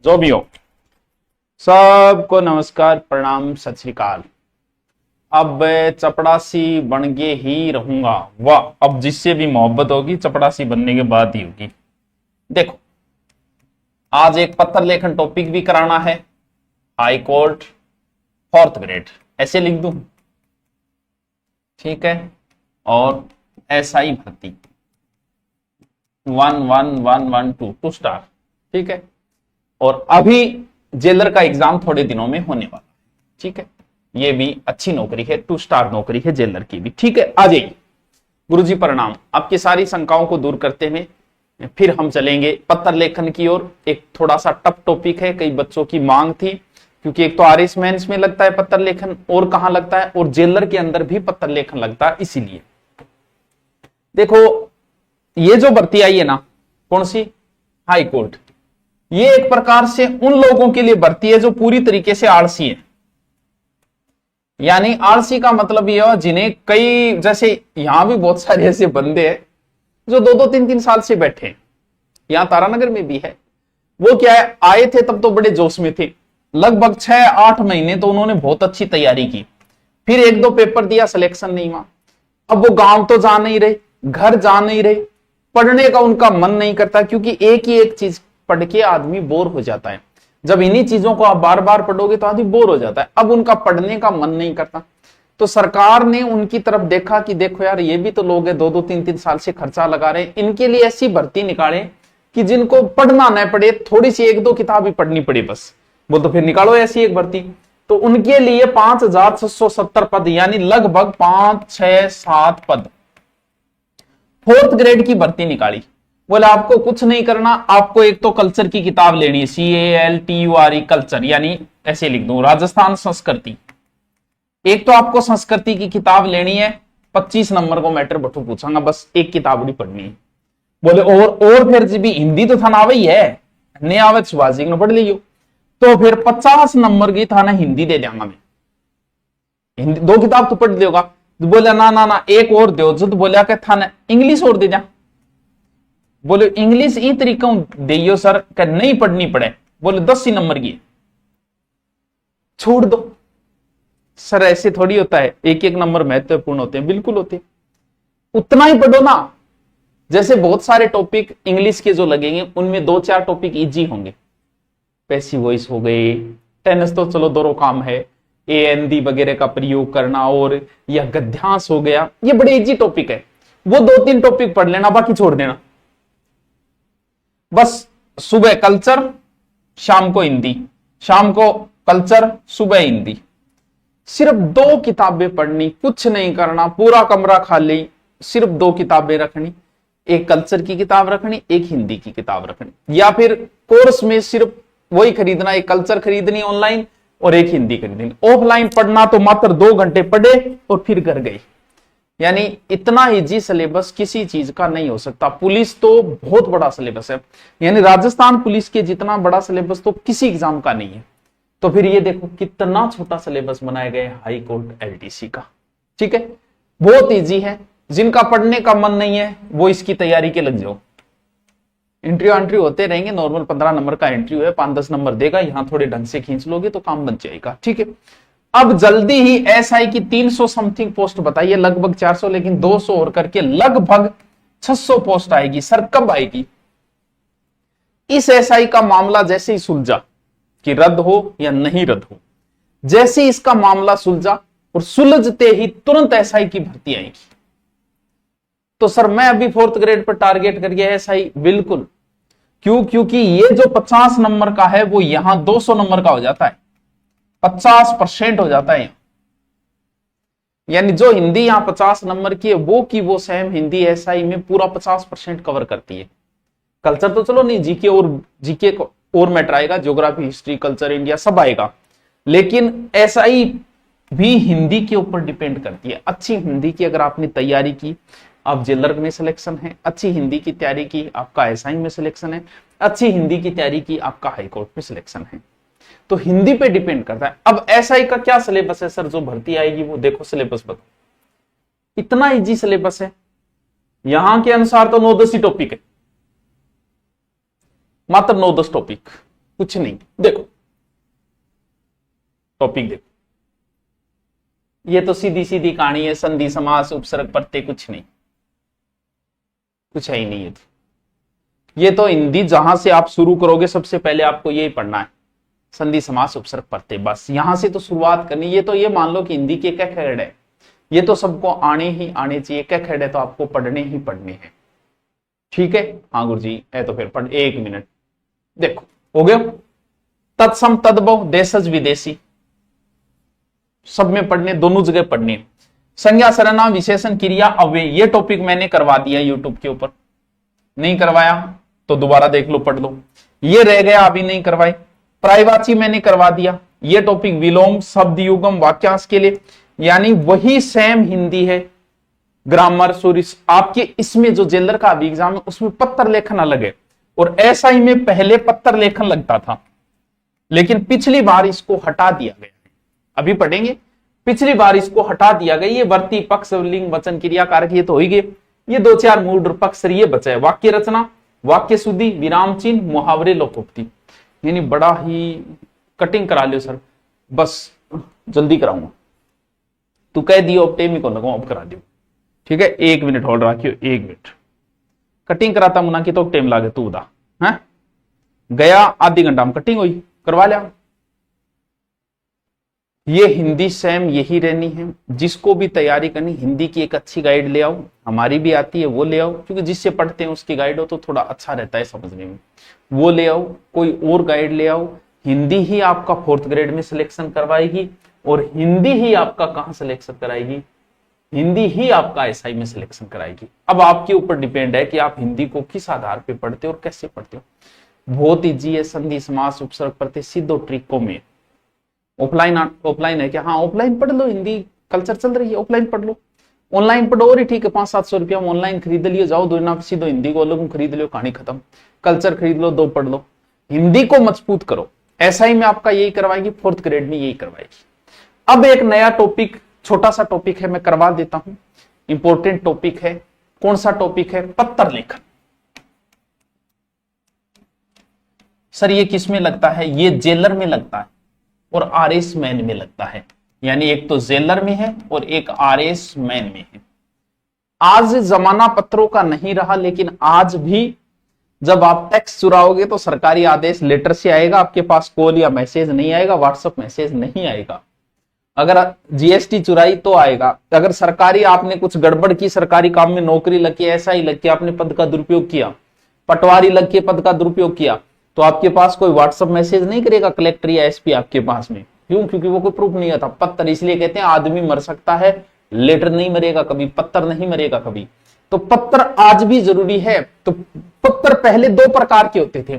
जो भी हो, सबको नमस्कार, प्रणाम, सत श्री अकाल। अब चपड़ासी बन के ही रहूंगा। वाह, अब जिससे भी मोहब्बत होगी चपड़ासी बनने के बाद ही होगी। देखो, आज एक पत्र लेखन टॉपिक भी कराना है। हाई कोर्ट 4th ग्रेड ऐसे लिख दूं, ठीक है। और एसआई भर्ती 11112 2 स्टार, ठीक है। और अभी जेलर का एग्जाम थोड़े दिनों में होने वाला है, ठीक है। ये भी अच्छी नौकरी है, 2 स्टार नौकरी है जेलर की भी, ठीक है। आ जाइए। गुरुजी प्रणाम। आपकी सारी शंकाओं को दूर करते हुए फिर हम चलेंगे पत्र लेखन की ओर। एक थोड़ा सा टफ टॉपिक है, कई बच्चों की मांग थी, क्योंकि एक तो आरएस मेंस में लगता है पत्र लेखन, और कहां लगता है, और जेलर के अंदर भी पत्र लेखन लगता है। इसीलिए देखो, ये जो भर्ती आई है ना, कौन सी, हाई कोर्ट, ये एक प्रकार से उन लोगों के लिए भर्ती है जो पूरी तरीके से आलसी है। यानी आलसी का मतलब यह जिन्हें कई, जैसे यहां भी बहुत सारे ऐसे बंदे हैं जो 2-2 3-3 साल से बैठे हैं। यहां तारानगर में भी है। वो क्या है, आए थे तब तो बड़े जोश में थे, लगभग 6-8 महीने तो उन्होंने बहुत अच्छी तैयारी की, फिर 1-2 पेपर दिया, सिलेक्शन नहीं हुआ। अब वो गांव तो जा नहीं रहे, घर जा नहीं रहे, पढ़ने का उनका मन नहीं करता, क्योंकि एक ही एक चीज पढ़ के आदमी बोर हो जाता है। जब इन्हीं चीजों को आप बार बार पढ़ोगे तो आदमी बोर हो जाता है। अब उनका पढ़ने का मन नहीं करता, तो सरकार ने उनकी तरफ देखा कि देखो यार, ये भी तो लोग हैं 2-2 3-3 साल से खर्चा लगा रहे हैं, इनके लिए ऐसी भर्ती निकाले कि जिनको पढ़ना न पड़े, थोड़ी सी 1-2 किताब ही पढ़नी पड़े बस। बोल तो फिर निकालो ऐसी एक भर्ती। तो उनके लिए 5670 पद, यानी लगभग 5-6-7 पद 4th ग्रेड की भर्ती निकाली। बोले आपको कुछ नहीं करना, आपको एक तो कल्चर की किताब लेनी है, CALTURE कल्चर, यानी ऐसे लिख दूं राजस्थान संस्कृति। एक तो आपको संस्कृति की किताब लेनी है, 25 नंबर को मैटर बटू पूछांगा, बस एक किताब भी पढ़नी है। बोले और फिर जी भी हिंदी तो थाना ही है, नहीं आवे सुभाष जी ने पढ़ लियो, तो फिर 50 नंबर की थाना हिंदी दे देंगा मैं, हिंदी 2 किताब तो पढ़ लियोगा। तो बोले ना ना ना, एक और दो। जो तो बोलिया कि थाना इंग्लिश और दे जा। बोले इंग्लिश ई तरीका दियो सर, कि नहीं पढ़नी पड़े। बोले 10 ही नंबर की छोड़ दो सर, ऐसे थोड़ी होता है, एक एक नंबर महत्वपूर्ण होते हैं, बिल्कुल होते हैं, उतना ही पढ़ो ना। जैसे बहुत सारे टॉपिक इंग्लिश के जो लगेंगे, उनमें 2-4 टॉपिक इजी होंगे, पैसिव वॉइस हो गए, टेनिस तो चलो दोनों काम है, AND वगैरह का प्रयोग करना, और यह गद्यांश हो गया, ये बड़े इजी टॉपिक है। वो 2-3 टॉपिक पढ़ लेना, बाकी छोड़ देना। बस सुबह कल्चर, शाम को हिंदी, शाम को कल्चर, सुबह हिंदी, सिर्फ 2 किताबें पढ़नी, कुछ नहीं करना, पूरा कमरा खाली, सिर्फ 2 किताबें रखनी, एक कल्चर की किताब रखनी, एक हिंदी की किताब रखनी, या फिर कोर्स में सिर्फ वही खरीदना, एक कल्चर खरीदनी ऑनलाइन और एक हिंदी खरीदनी। ऑफलाइन पढ़ना तो मात्र 2 घंटे पढ़े और फिर घर गए। यानी इतना इजी सिलेबस किसी चीज का नहीं हो सकता। पुलिस तो बहुत बड़ा सिलेबस है, यानी राजस्थान पुलिस के जितना बड़ा सिलेबस तो किसी एग्जाम का नहीं है। तो फिर ये देखो कितना छोटा सिलेबस बनाया गया है हाई कोर्ट LTC का, ठीक है। बहुत इजी है, जिनका पढ़ने का मन नहीं है वो इसकी तैयारी के लग जाओ। इंटरव्यू होते रहेंगे, नॉर्मल 15 नंबर का इंटरव्यू है, 5-10 नंबर देगा, यहां थोड़े ढंग से खींच लोगे तो काम बन जाएगा, ठीक है। अब जल्दी ही SI की 300 समथिंग पोस्ट बताइए, लगभग 400, लेकिन 200 और करके लगभग 600 पोस्ट आएगी। सर कब आएगी? इस SI का मामला जैसे ही सुलझा कि रद्द हो या नहीं रद्द हो, जैसे ही इसका मामला सुलझा और सुलझते ही तुरंत SI की भर्ती आएगी। तो सर मैं अभी 4th ग्रेड पर टारगेट करके SI, बिल्कुल। क्यों? क्योंकि ये जो 50 नंबर का है वो यहां 200 नंबर का हो जाता है, 50% हो जाता है। यानी जो हिंदी यहां 50 नंबर की है, वो की वो सेम हिंदी SI में पूरा 50% कवर करती है। कल्चर तो चलो नहीं, जीके को और मैटर आएगा, ज्योग्राफी, हिस्ट्री, कल्चर, इंडिया सब आएगा, लेकिन SI भी हिंदी के ऊपर डिपेंड करती है। अच्छी हिंदी की अगर आपने तैयारी की, आप जेलर में सिलेक्शन है, अच्छी हिंदी की तैयारी की, आपका SI में सिलेक्शन है, अच्छी हिंदी की तैयारी की, आपका हाई कोर्ट में सिलेक्शन है। तो हिंदी पे डिपेंड करता है। अब SI का क्या सिलेबस है सर जो भर्ती आएगी, वो देखो सिलेबस बताओ, इतना इजी सिलेबस है। यहां के अनुसार तो 9-10 ही टॉपिक है, मात्र 9-10 टॉपिक, कुछ नहीं। देखो टॉपिक देखो, ये तो सीधी सीधी कहानी है, संधि समास उपसर्ग प्रत्यय, कुछ नहीं, कुछ है ही नहीं। ये तो हिंदी जहां से आप शुरू करोगे सबसे पहले आपको यही पढ़ना है, संधि समास उपसर्ग प्रत्यय, बस यहां से तो शुरुआत करनी। ये तो ये मान लो कि हिंदी के क्या खैड़ है, ये तो सबको आने ही आने चाहिए, क्या खैड़ है तो आपको पढ़ने ही पढ़ने हैं, ठीक है। हाँ गुरु जी है तो फिर पढ़, 1 मिनट देखो हो गया। तत्सम तद्भव देशज विदेशी, सब में पढ़ने, दोनों जगह पढ़ने। संज्ञा सर्वनाम विशेषण क्रिया अव्यय, ये टॉपिक मैंने करवा दिया यूट्यूब के ऊपर, नहीं करवाया तो दोबारा देख लो पढ़ लो, ये रह गया अभी नहीं करवाए। प्रायवाची मैंने करवा दिया, ये टॉपिक विलोम शब्द युगम वाक्यांश के लिए, यानी वही सेम हिंदी है, ग्रामर सॉरी आपके इसमें जो जेलर का अभी एग्जाम है उसमें पत्र लेखन अलग है, और ऐसा ही में पहले पत्र लेखन लगता था, लेकिन पिछली बार इसको हटा दिया गया है, अभी पढ़ेंगे। पिछली बार इसको हटा दिया गया, ये वर्ती पक्ष लिंग वचन क्रिया कारक ये तो हो ही गए, ये 2-4 मूड और पक्ष ये बचा है, वाक्य रचना, वाक्य शुद्धि, विराम चिन्ह, मुहावरे, लोकोक्ति, यानी बड़ा ही कटिंग करा लियो सर, बस जल्दी कराऊंगा, तू कह दियो अब टेमी को लगो अब करा दियो, ठीक है। 1 मिनट होल्ड रखियो, 1 मिनट कटिंग कराता मुना की तो टाइम लागे तू उदा है, गया आधी घंटा में कटिंग हुई, करवा लिया। ये हिंदी सेम यही रहनी है, जिसको भी तैयारी करनी हिंदी की एक अच्छी गाइड ले आओ, हमारी भी आती है वो ले आओ, क्योंकि जिससे पढ़ते हैं उसकी गाइड हो तो थोड़ा अच्छा रहता है समझने में, वो ले आओ, कोई और गाइड ले आओ। हिंदी ही आपका 4th ग्रेड में सिलेक्शन करवाएगी, और हिंदी ही आपका कहां सिलेक्शन कराएगी, हिंदी ही आपका एसआई में सिलेक्शन कराएगी। अब आपके ऊपर डिपेंड है कि आप हिंदी को किस आधार पे पढ़ते हो और कैसे पढ़ते हो। बहुत ईजी है, संधि समास उपसर्ग प्रत्यय सीधो ट्रिकों में। ऑफलाइन है क्या, हाँ ऑफलाइन पढ़ लो, हिंदी कल्चर चल रही है, ऑफलाइन पढ़ लो, ऑनलाइन पढ़ो और ठीक है, 500-700 रुपया में ऑनलाइन खरीद लियो, जाओ दो ना सीधो हिंदी को अलग खरीद लियो, कहानी खत्म। कल्चर खरीद लो, 2 पढ़ लो, हिंदी को मजबूत करो। एसआई में आपका यही करवाएगी, 4th ग्रेड में यही करवाएगी। अब एक नया टॉपिक, छोटा सा टॉपिक है, मैं करवा देता हूं, इंपॉर्टेंट टॉपिक है। कौन सा टॉपिक है, पत्र लेखन। सर ये किस में लगता है, ये जेलर में लगता है और आरएस मैन में लगता है, यानी एक तो जेलर में है और एक आरएस मैन में है। आज जमाना पत्रों का नहीं रहा, लेकिन आज भी जब आप टैक्स चुराओगे तो सरकारी आदेश लेटर से आएगा, आपके पास कॉल या मैसेज नहीं आएगा, व्हाट्सएप मैसेज नहीं आएगा। अगर जीएसटी चुराई तो आएगा, अगर सरकारी आपने कुछ गड़बड़ की, सरकारी काम में नौकरी लग के, ऐसा ही लग के आपने पद का दुरुपयोग किया, पटवारी लग के पद का दुरुपयोग किया, तो आपके पास कोई व्हाट्सएप मैसेज नहीं करेगा कलेक्टर या एसपी आपके पास में। क्यों? क्योंकि वो कोई प्रूफ नहीं आता। पत्थर इसलिए कहते हैं आदमी मर सकता है, लेटर नहीं मरेगा कभी, पत्थर नहीं मरेगा कभी। तो पत्थर आज भी जरूरी है। तो पत्थर पहले 2 प्रकार के होते थे,